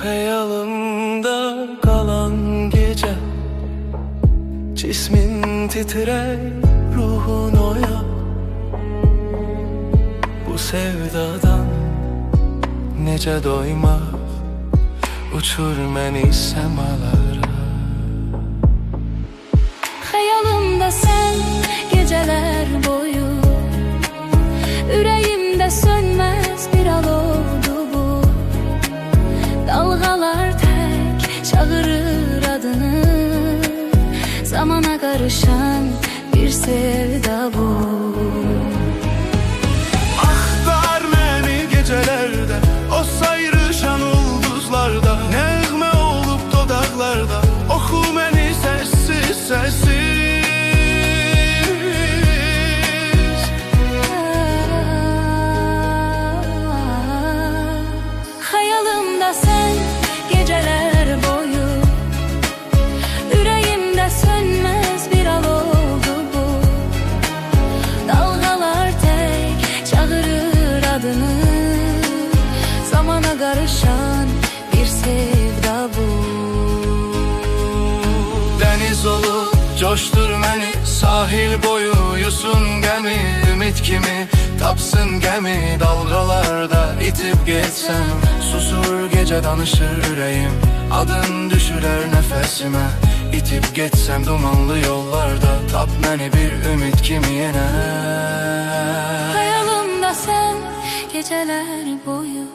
Hayalımda kalan gece, cismin titrey, ruhun oya. Bu sevdadan nece doyma, uçur beni semalara. Hayalımda sen geceler boyu, yüreğimde sönmez bir aloldu bu. Dalgalar tek çağırır adını, zamana karışan bir sevda bu. Aktar beni gecelerde, o sayrışan ulduzlarda, nəğmə olup dodaqlarda, oxu beni sessiz sessiz. Hayalımda sen geceler boyu, yüreğimde sönmez bir aloldu bu. Dalgalar tek çağırır adını, zamana karışan bir sevda bu. Deniz olup coştur beni, sahil boyu yusun gemi, ümit kimi tapsın gemi. Dalgalarda itip geçsem, susur gece danışır yüreğim, adın düşürer nefesime. İtip geçsem dumanlı yollarda, tap beni bir ümit kimi yine. Hayalımda sen geceler boyu,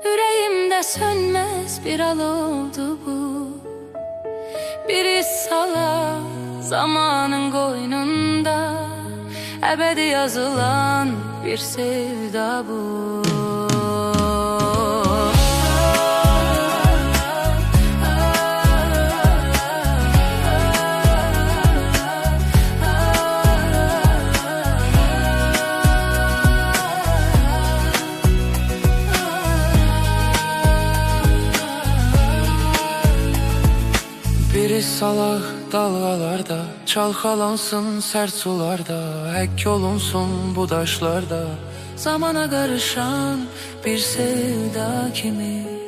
yüreğimde sönmez bir aloldu bu. Bir iz salar zamanın koynunda, ebedi yazılan bir sevda bu. Biri salak dalgalarda, çalkalansın sert sularda, hek olunsun bu daşlarda, Zamana karışan bir sevda kimi.